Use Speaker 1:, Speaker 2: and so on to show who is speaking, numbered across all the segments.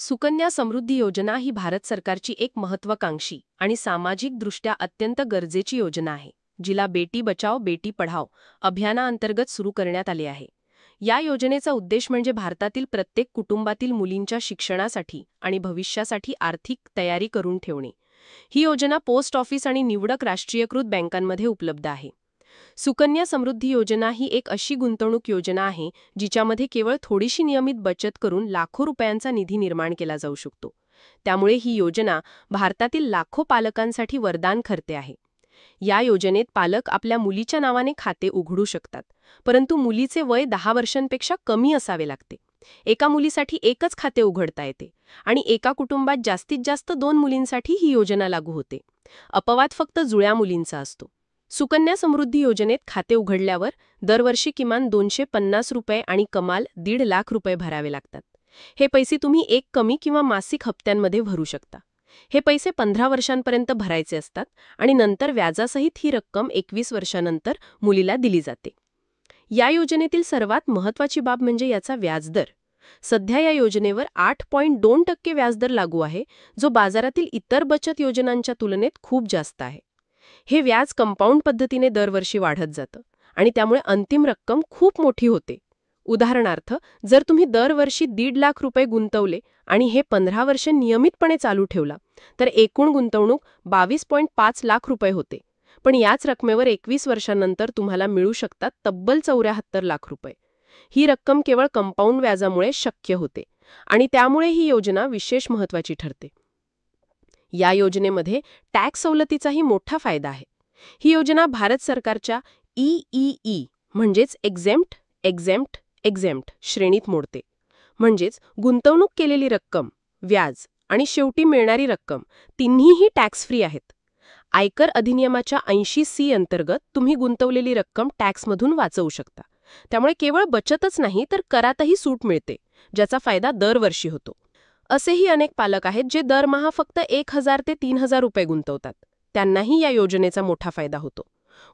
Speaker 1: सुकन्या समृद्धी योजना ही भारत सरकारची एक महत्त्वाकांक्षी आणि सामाजिकदृष्ट्या अत्यंत गरजेची योजना आहे, जिला बेटी बचाओ बेटी पढाओ अभियानाअंतर्गत सुरू करण्यात आले आहे. या योजनेचा उद्देश म्हणजे भारतातील प्रत्येक कुटुंबातील मुलींच्या शिक्षणासाठी आणि भविष्यासाठी आर्थिक तयारी करून ठेवणे. ही योजना पोस्ट ऑफिस आणि निवडक राष्ट्रीयकृत बँकांमध्ये उपलब्ध आहे. सुकन्या समृद्धी योजना ही एक अशी गुंतवणूक योजना आहे जिच्यामध्ये केवळ थोडीशी नियमित बचत करून लाखो रुपयांचा निधी निर्माण केला जाऊ शकतो. त्यामुळे ही योजना भारतातील लाखो पालकांसाठी वरदान ठरते आहे. या योजनेत पालक आपल्या मुलीच्या नावाने खाते उघडू शकतात, परंतु मुलीचे वय 10 वर्षांपेक्षा कमी असावे लागते. एका मुलीसाठी एकच खाते उघडता येते आणि एका कुटुंबात जास्तीत जास्त 2 मुलींसाठी ही योजना लागू होते. अपवाद फक्त जुळ्या मुलींचा असतो. सुकन्या समृद्धी योजनेत खाते उघडल्यावर दरवर्षी किमान 250 रुपये आणि कमाल 1.5 लाख रुपये भरावे लागतात. हे पैसे तुम्ही एक कमी किंवा मासिक हप्त्यांमध्ये भरू शकता. हे पैसे 15 वर्षांपर्यंत भरायचे असतात आणि नंतर व्याजासहित ही रक्कम 21 वर्षांनंतर मुलीला दिली जाते. या योजनेतील सर्वात महत्त्वाची बाब म्हणजे याचा व्याजदर. सध्या या योजनेवर 8.2% व्याजदर लागू आहे, जो बाजारातील इतर बचत योजनांच्या तुलनेत खूप जास्त आहे. हे व्याज कंपाऊंड पद्धतीने दरवर्षी वाढत जातं आणि त्यामुळे अंतिम रक्कम खूप मोठी होते. उदाहरणार्थ, जर तुम्ही दरवर्षी 1.5 लाख रुपये गुंतवले आणि हे 15 वर्ष नियमितपणे चालू ठेवला, तर एकूण गुंतवणूक 22.5 लाख रुपये होते. पण याच रकमेवर 21 वर्षांनंतर तुम्हाला मिळू शकतात तब्बल 74 लाख रुपये. ही रक्कम केवळ कंपाऊंड व्याजामुळे शक्य होते आणि त्यामुळे ही योजना विशेष महत्त्वाची ठरते. या योजनेमध्ये टॅक्स सवलतीचाही मोठा फायदा आहे. ही योजना भारत सरकारच्या EEE म्हणजेच एक्झेम्प्ट, एक्झेम्प्ट, एक्झेम्प्ट श्रेणीत मोडते. म्हणजेच गुंतवणूक केलेली रक्कम, व्याज आणि शेवटी मिळणारी रक्कम तिन्हीही टॅक्स फ्री आहेत. आयकर अधिनियमाच्या 80C अंतर्गत तुम्ही गुंतवलेली रक्कम टॅक्समधून वाचवू शकता. त्यामुळे केवळ बचतच नाही तर करातही सूट मिळते, ज्याचा फायदा दरवर्षी होतो. असेही अनेक पालक आहेत जे दरमहा फक्त 1,000 ते 3,000 रुपये गुंतवतात. त्यांनाही या योजनेचा मोठा फायदा होतो.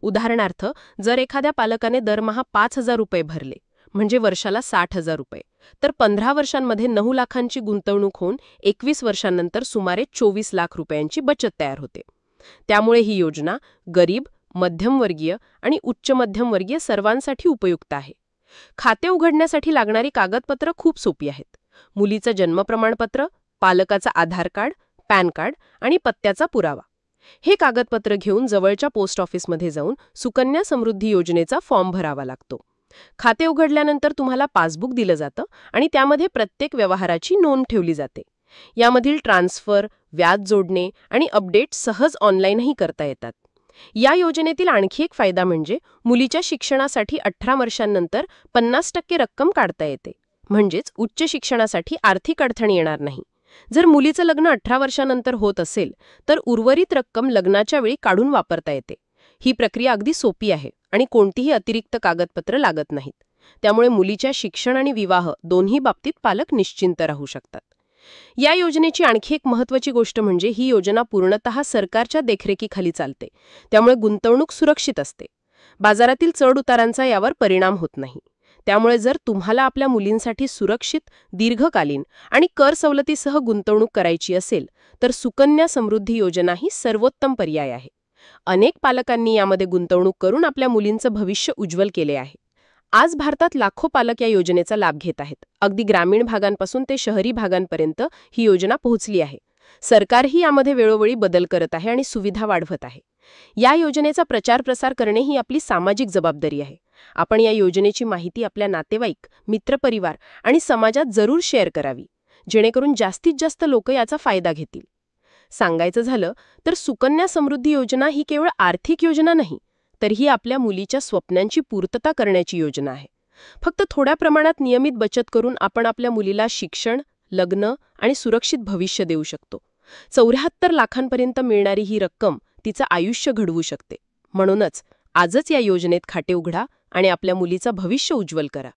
Speaker 1: उदाहरणार्थ, जर एखाद्या पालकाने दरमहा 5,000 रुपये भरले, म्हणजे वर्षाला 60,000 रुपये, तर 15 वर्षांमध्ये 9 लाखांची गुंतवणूक होऊन 21 वर्षांनंतर सुमारे 24 लाख रुपयांची बचत तयार होते. त्यामुळे ही योजना गरीब, मध्यमवर्गीय आणि उच्च मध्यमवर्गीय सर्वांसाठी उपयुक्त आहे. खाते उघडण्यासाठी लागणारी कागदपत्र खूप सोपी आहेत. मुलीचं जन्म प्रमाणपत्र, पालकाचा आधार कार्ड, पॅन कार्ड आणि पत्त्याचा पुरावा. हे कागदपत्र घेऊन जवळच्या पोस्ट ऑफिसमध्ये जाऊन सुकन्या समृद्धी योजनेचा फॉर्म भरावा लागतो. खाते उघडल्यानंतर तुम्हाला पासबुक दिलं जातं आणि त्यामध्ये प्रत्येक व्यवहाराची नोंद ठेवली जाते. यामधील ट्रान्सफर, व्याज जोडणे आणि अपडेट सहज ऑनलाईनही करता येतात. या योजनेतील आणखी एक फायदा म्हणजे मुलीच्या शिक्षणासाठी 18 वर्षांनंतर 50% रक्कम काढता येते. म्हणजेच उच्च शिक्षणासाठी आर्थिक अडचण येणार नाही. जर मुलीचं लग्न 18 वर्षांनंतर होत असेल, तर उर्वरित रक्कम लग्नाच्या वेळी काढून वापरता येते. ही प्रक्रिया अगदी सोपी आहे आणि कोणतीही अतिरिक्त कागदपत्र लागत नाहीत. त्यामुळे मुलीच्या शिक्षण आणि विवाह दोन्ही बाबतीत पालक निश्चिंत राहू शकतात. या योजनेची आणखी एक महत्त्वाची गोष्ट म्हणजे ही योजना पूर्णतः सरकारच्या देखरेखीखाली चालते. त्यामुळे गुंतवणूक सुरक्षित असते. बाजारातील चढउतारांचा यावर परिणाम होत नाही. त्यामुळे जर तुम्हाला आपल्या मुलींसाठी सुरक्षित, दीर्घकालीन आणि कर सवलतीसह गुंतवणूक करायची असेल, तर सुकन्या समृद्धी योजना ही सर्वोत्तम पर्याय आहे. अनेक पालकांनी यामध्ये गुंतवणूक करून आपल्या मुलींचं भविष्य उज्ज्वल केले आहे. आज भारतात लाखो पालक या योजनेचा लाभ घेत आहेत. अगदी ग्रामीण भागांपासून ते शहरी भागांपर्यंत ही योजना पोहोचली आहे. सरकारही यामध्ये वेळोवेळी बदल करत आहे आणि सुविधा वाढवत आहे. या योजनेचा प्रचार प्रसार करणे ही आपली सामाजिक जबाबदारी आहे. आपण या योजनेची माहिती आपल्या नातेवाईक, मित्रपरिवार आणि समाजात जरूर शेअर करावी, जेणेकरून जास्तीत जास्त लोक याचा फायदा घेतील. सांगायचं झालं तर सुकन्या समृद्धी योजना ही केवळ आर्थिक योजना नाही, तर ही आपल्या मुलीच्या स्वप्नांची पूर्तता करण्याची योजना आहे. फक्त थोड्या प्रमाणात नियमित बचत करून आपण आपल्या मुलीला शिक्षण, लग्न आणि सुरक्षित भविष्य देऊ शकतो. 74 लाखांपर्यंत मिळणारी ही रक्कम तिचं आयुष्य घडवू शकते. म्हणूनच आजच या योजनेत खाते उघडा आणि आपल्या मुलीचं भविष्य उज्ज्वल करा.